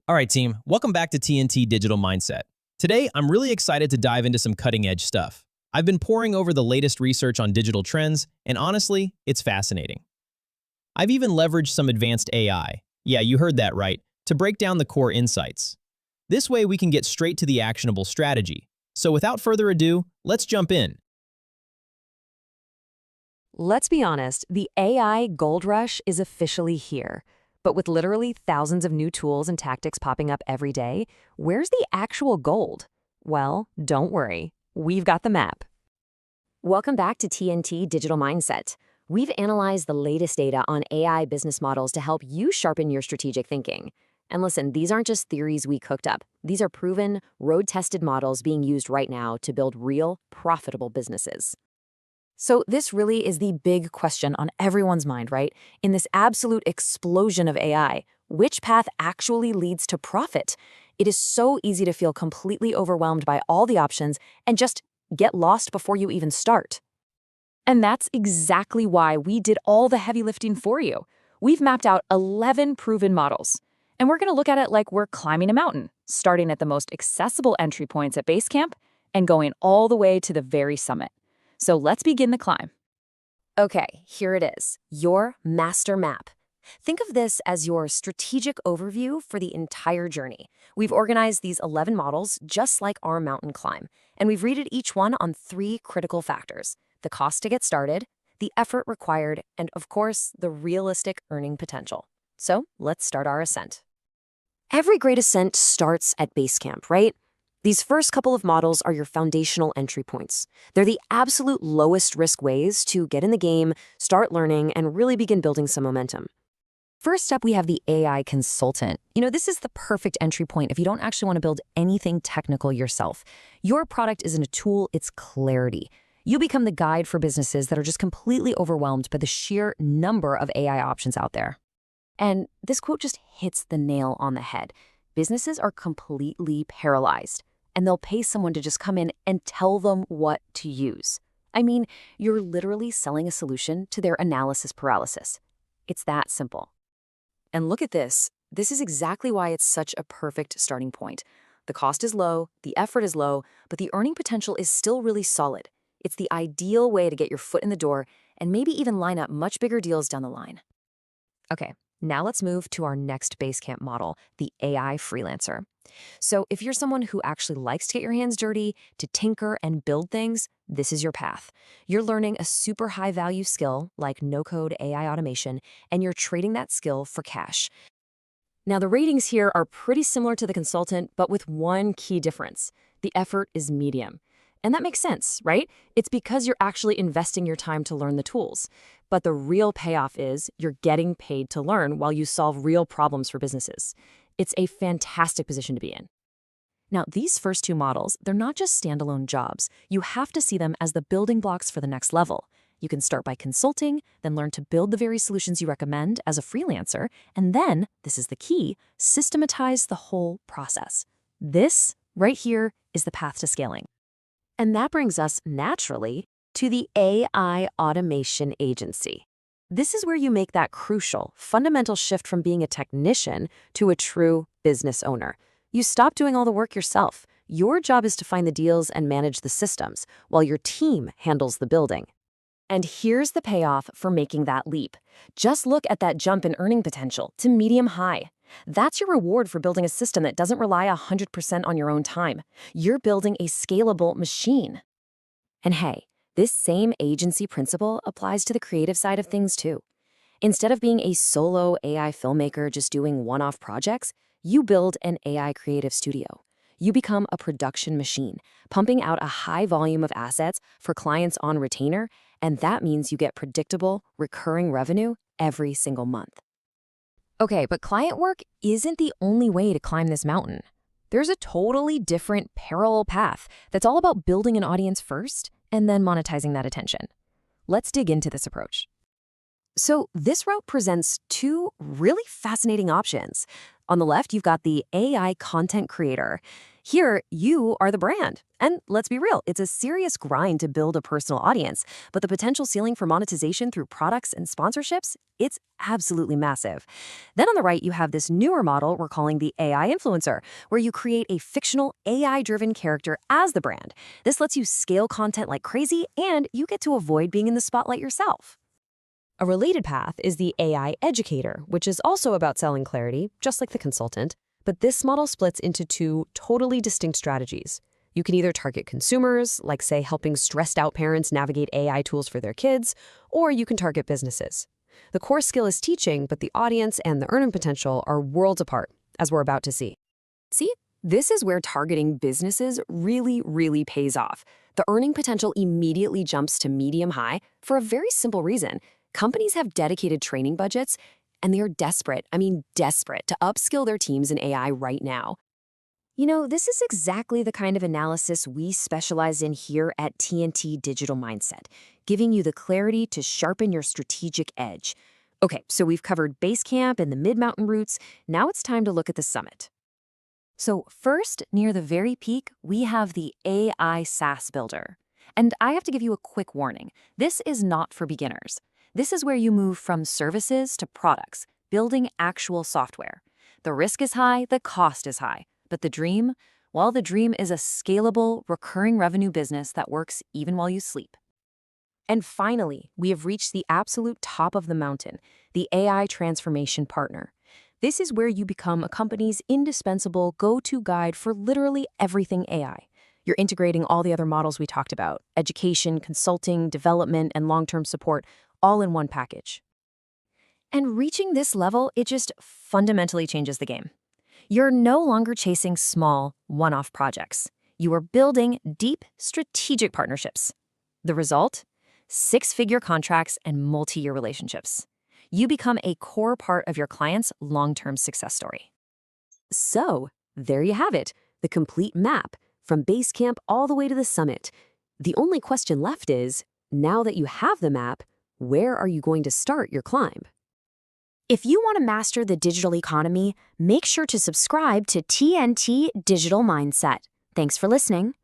All right, team, welcome back to TNT Digital Mindset. Today, I'm really excited to dive into some cutting-edge stuff. I've been poring over the latest research on digital trends, and honestly, it's fascinating. I've even leveraged some advanced AI, yeah, you heard that right, to break down the core insights. This way, we can get straight to the actionable strategy. So without further ado, let's jump in. Let's be honest, the AI gold rush is officially here. But with literally thousands of new tools and tactics popping up every day, where's the actual gold? Well, don't worry. We've got the map. Welcome back to TNT Digital Mindset. We've analyzed the latest data on AI business models to help you sharpen your strategic thinking. And listen, these aren't just theories we cooked up. These are proven, road-tested models being used right now to build real, profitable businesses. So this really is the big question on everyone's mind, right? In this absolute explosion of AI, which path actually leads to profit? It is so easy to feel completely overwhelmed by all the options and just get lost before you even start. And that's exactly why we did all the heavy lifting for you. We've mapped out 11 proven models. And we're going to look at it like we're climbing a mountain, starting at the most accessible entry points at base camp and going all the way to the very summit. So let's begin the climb. Okay, here it is, your master map. Think of this as your strategic overview for the entire journey. We've organized these 11 models just like our mountain climb, and we've rated each one on 3 critical factors: the cost to get started, the effort required, and of course, the realistic earning potential. So let's start our ascent. Every great ascent starts at base camp, right? These first couple of models are your foundational entry points. They're the absolute lowest risk ways to get in the game, start learning, and really begin building some momentum. First up, we have the AI consultant. This is the perfect entry point if you don't actually want to build anything technical yourself. Your product isn't a tool, it's clarity. You become the guide for businesses that are just completely overwhelmed by the sheer number of AI options out there. And this quote just hits the nail on the head. Businesses are completely paralyzed, and they'll pay someone to just come in and tell them what to use. I mean, you're literally selling a solution to their analysis paralysis. It's that simple. And look at this. This is exactly why it's such a perfect starting point. The cost is low, the effort is low, but the earning potential is still really solid. It's the ideal way to get your foot in the door and maybe even line up much bigger deals down the line. Okay, now let's move to our next Basecamp model, the AI freelancer. So if you're someone who actually likes to get your hands dirty, to tinker and build things, this is your path. You're learning a super high-value skill like no-code AI automation, and you're trading that skill for cash. Now, the ratings here are pretty similar to the consultant, but with one key difference. The effort is medium. And that makes sense, right? It's because you're actually investing your time to learn the tools. But the real payoff is you're getting paid to learn while you solve real problems for businesses. It's a fantastic position to be in. Now, these first 2 models, they're not just standalone jobs. You have to see them as the building blocks for the next level. You can start by consulting, then learn to build the very solutions you recommend as a freelancer, and then, this is the key, systematize the whole process. This, right here, is the path to scaling. And that brings us, naturally, to the AI automation agency. This is where you make that crucial, fundamental shift from being a technician to a true business owner. You stop doing all the work yourself. Your job is to find the deals and manage the systems, while your team handles the building. And here's the payoff for making that leap. Just look at that jump in earning potential to medium high. That's your reward for building a system that doesn't rely 100% on your own time. You're building a scalable machine. And hey, this same agency principle applies to the creative side of things too. Instead of being a solo AI filmmaker just doing one-off projects, you build an AI creative studio. You become a production machine, pumping out a high volume of assets for clients on retainer, and that means you get predictable, recurring revenue every single month. Okay, but client work isn't the only way to climb this mountain. There's a totally different parallel path that's all about building an audience first and then monetizing that attention. Let's dig into this approach. So this route presents 2 really fascinating options. On the left, you've got the AI content creator. Here, you are the brand. And let's be real, it's a serious grind to build a personal audience, but the potential ceiling for monetization through products and sponsorships, it's absolutely massive. Then on the right, you have this newer model we're calling the AI influencer, where you create a fictional AI-driven character as the brand. This lets you scale content like crazy, and you get to avoid being in the spotlight yourself. A related path is the AI educator, which is also about selling clarity, just like the consultant. But this model splits into two totally distinct strategies. You can either target consumers, like say helping stressed out parents navigate AI tools for their kids, or you can target businesses. The core skill is teaching, but the audience and the earning potential are worlds apart, as we're about to see. See, this is where targeting businesses really pays off. The earning potential immediately jumps to medium high for a very simple reason. Companies have dedicated training budgets, and they are desperate to upskill their teams in AI right now. You know, this is exactly the kind of analysis we specialize in here at TNT Digital Mindset, giving you the clarity to sharpen your strategic edge. Okay, so we've covered base camp and the mid-mountain routes. Now it's time to look at the summit. So first, near the very peak, we have the AI SaaS builder. And I have to give you a quick warning. This is not for beginners. This is where you move from services to products, building actual software. The risk is high, the cost is high, but the dream, well, the dream is a scalable, recurring revenue business that works even while you sleep. And finally, we have reached the absolute top of the mountain, the AI transformation partner. This is where you become a company's indispensable go-to guide for literally everything AI. You're integrating all the other models we talked about, education, consulting, development, and long-term support, all in one package. And reaching this level, it just fundamentally changes the game. You're no longer chasing small, one-off projects. You are building deep, strategic partnerships. The result? Six-figure contracts and multi-year relationships. You become a core part of your client's long-term success story. So, there you have it, the complete map, from base camp all the way to the summit. The only question left is, now that you have the map, where are you going to start your climb? If you want to master the digital economy, make sure to subscribe to TNT Digital Mindset. Thanks for listening.